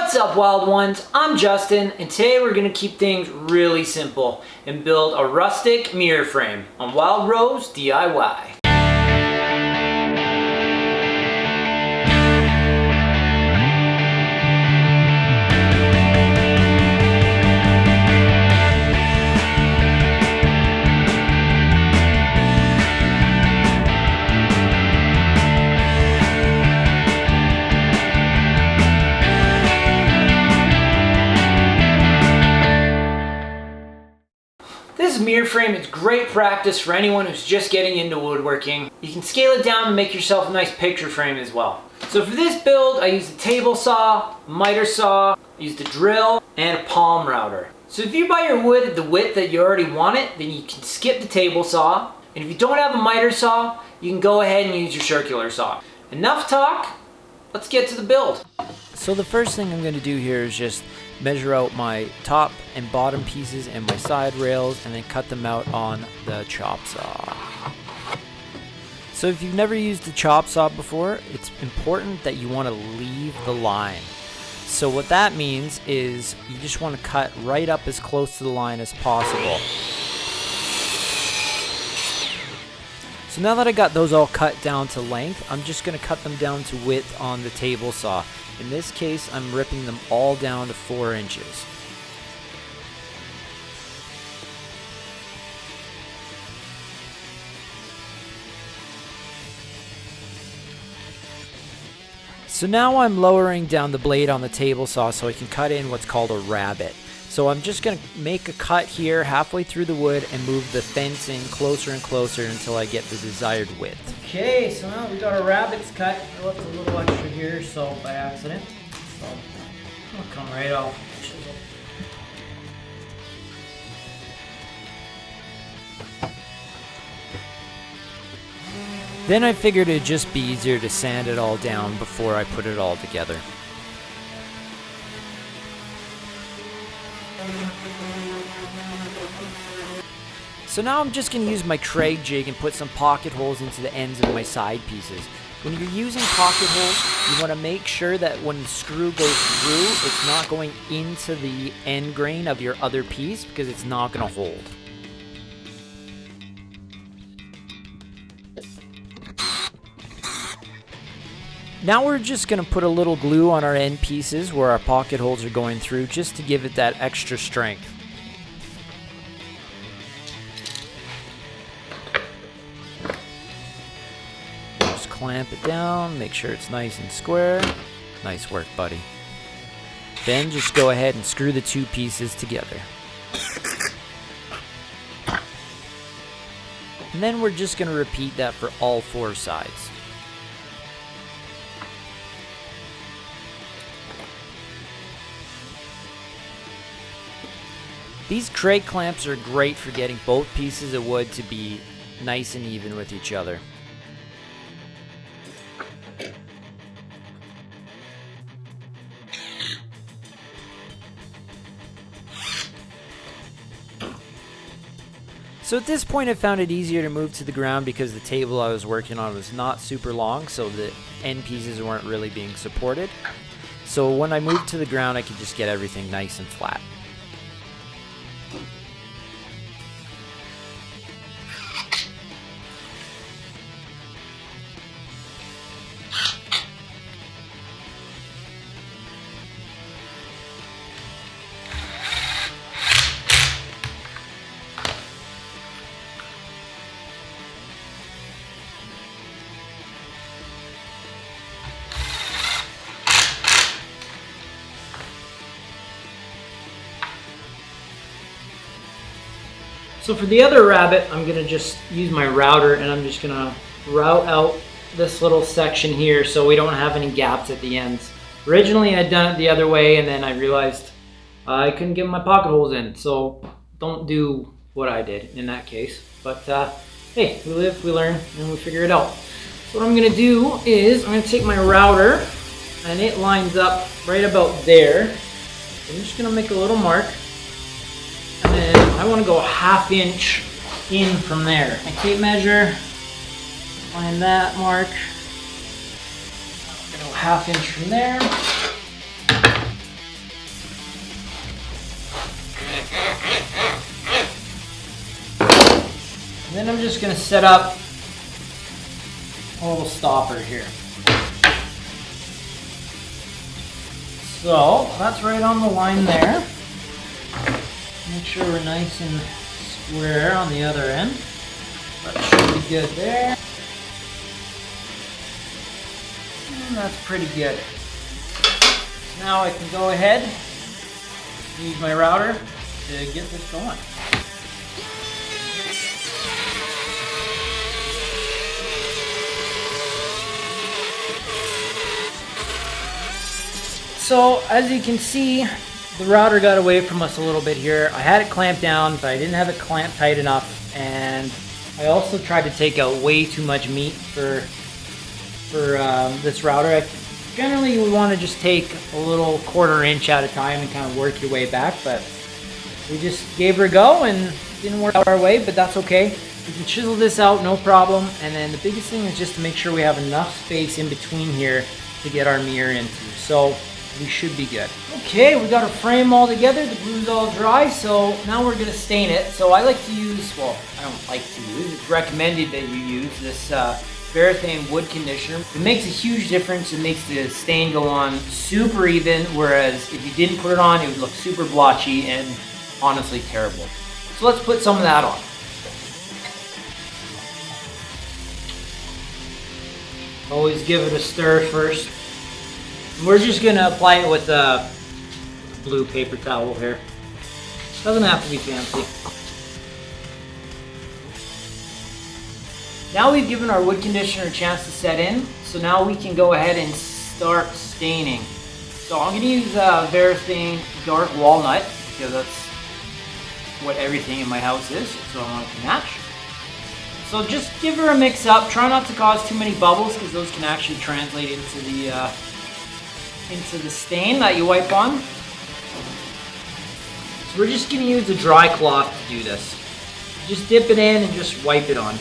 What's up, wild ones? I'm Justin, and today we're gonna keep things really simple and build a rustic mirror frame on Wild Rose DIY. This mirror frame is great practice for anyone who's just getting into woodworking. You can scale it down and make yourself a nice picture frame as well. So for this build, I used a table saw, miter saw, I used a drill, and a palm router. So if you buy your wood at the width that you already want it, then you can skip the table saw. And if you don't have a miter saw, you can go ahead and use your circular saw. Enough talk, let's get to the build. So the first thing I'm going to do here is just measure out my top and bottom pieces and my side rails and then cut them out on the chop saw. So if you've never used the chop saw before, it's important that you want to leave the line. So what that means is you just want to cut right up as close to the line as possible. So now that I got those all cut down to length, I'm just going to cut them down to width on the table saw. In this case, I'm ripping them all down to 4 inches. So now I'm lowering down the blade on the table saw so I can cut in what's called a rabbet. So I'm just going to make a cut here halfway through the wood and move the fence in closer and closer until I get the desired width. Okay, so now we got our rabbets cut. I left a little extra here, so by accident. So I'll come right off. Then I figured it'd just be easier to sand it all down before I put it all together. So now I'm just going to use my Kreg jig and put some pocket holes into the ends of my side pieces. When you're using pocket holes, you want to make sure that when the screw goes through, it's not going into the end grain of your other piece because it's not going to hold. Now we're just going to put a little glue on our end pieces where our pocket holes are going through just to give it that extra strength. Clamp it down, make sure it's nice and square. Nice work, buddy. Then just go ahead and screw the 2 pieces together. And then we're just going to repeat that for all 4 sides. These Kreg clamps are great for getting both pieces of wood to be nice and even with each other. So at this point I found it easier to move to the ground because the table I was working on was not super long, so the end pieces weren't really being supported. So when I moved to the ground I could just get everything nice and flat. So for the other rabbet, I'm going to just use my router and I'm just going to route out this little section here so we don't have any gaps at the ends. Originally I'd done it the other way and then I realized I couldn't get my pocket holes in, so don't do what I did in that case. But hey, we live, we learn, and we figure it out. So what I'm going to do is I'm going to take my router and it lines up right about there. I'm just going to make a little mark. And then I want to go 1/2 inch in from there. My tape measure, find that mark. I'm going to go 1/2 inch from there. Then I'm just gonna set up a little stopper here. So that's right on the line there. Make sure we're nice and square on the other end. That should be good there. And that's pretty good. Now I can go ahead, use my router to get this going. So as you can see, the router got away from us a little bit here. I had it clamped down, but I didn't have it clamped tight enough, and I also tried to take out way too much meat for this router. Generally, you would want to just take a little 1/4 inch at a time and kind of work your way back, but we just gave her a go and didn't work out our way, but that's okay. We can chisel this out, no problem. And then the biggest thing is just to make sure we have enough space in between here to get our mirror into. So we should be good. Okay, we got our frame all together, the glue's all dry, so now we're gonna stain it. So I like to use, well, I don't like to use, it's recommended that you use this Varathane wood conditioner. It makes a huge difference. It makes the stain go on super even, whereas if you didn't put it on, it would look super blotchy and honestly terrible. So let's put some of that on. Always give it a stir first. We're just gonna apply it with a blue paper towel here. Doesn't have to be fancy. Now we've given our wood conditioner a chance to set in, so now we can go ahead and start staining. So I'm gonna use Varathane Dark Walnut, because that's what everything in my house is, so I want it to match. So just give her a mix up. Try not to cause too many bubbles, because those can actually translate into the stain that you wipe on. So we're just gonna use a dry cloth to do this. Just dip it in and just wipe it on.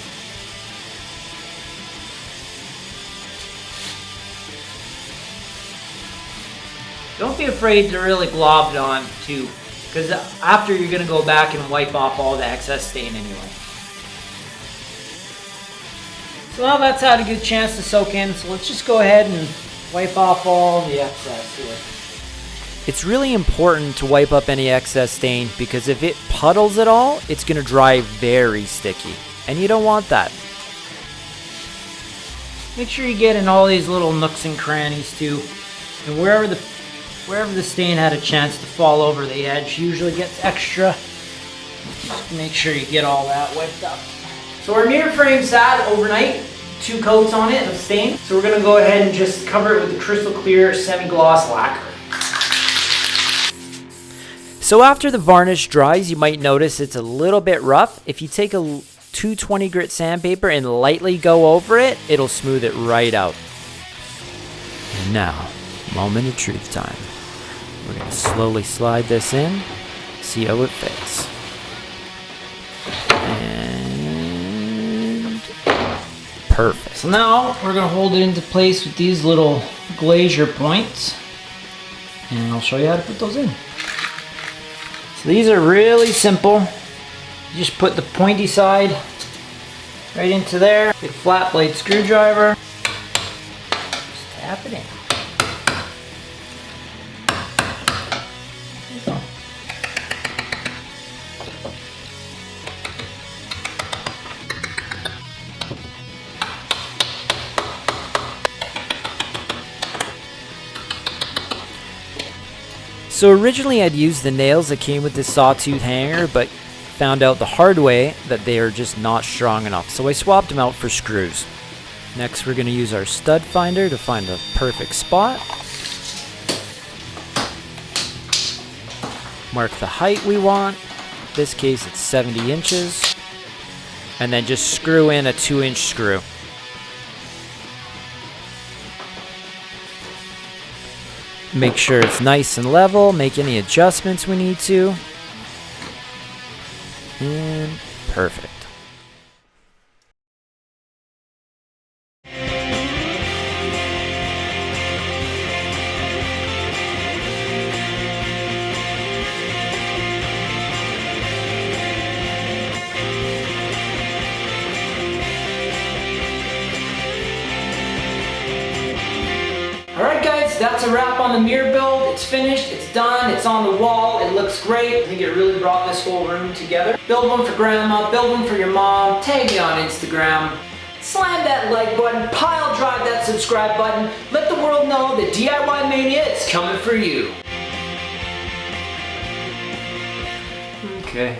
Don't be afraid to really glob it on too, because after you're gonna go back and wipe off all the excess stain anyway. So now that's had a good chance to soak in, so let's just go ahead and wipe off all the excess here. It's really important to wipe up any excess stain, because if it puddles at all, it's going to dry very sticky, and you don't want that. Make sure you get in all these little nooks and crannies too, and wherever the stain had a chance to fall over the edge usually gets extra. Just make sure you get all that wiped up. So our mirror frame sat overnight, 2 coats on it of stain. So we're gonna go ahead and just cover it with the crystal clear semi-gloss lacquer. So after the varnish dries, you might notice it's a little bit rough. If you take a 220 grit sandpaper and lightly go over it, it'll smooth it right out. And now, moment of truth time. We're gonna slowly slide this in, see how it fits. And perfect. So now we're gonna hold it into place with these little glazier points, and I'll show you how to put those in. So these are really simple. You just put the pointy side right into there. Get a flat blade screwdriver. Just tap it in. So originally I'd used the nails that came with this sawtooth hanger, but found out the hard way that they are just not strong enough. So I swapped them out for screws. Next we're going to use our stud finder to find the perfect spot. Mark the height we want. In this case it's 70 inches. And then just screw in a 2-inch screw. Make sure it's nice and level, make any adjustments we need to. And perfect. guys, that's a wrap on the mirror build. It's finished, it's done, it's on the wall, it looks great. I think it really brought this whole room together. Build one for grandma, build one for your mom, tag me on Instagram. Slam that like button, pile drive that subscribe button. Let the world know that DIY Mania is coming for you. Okay.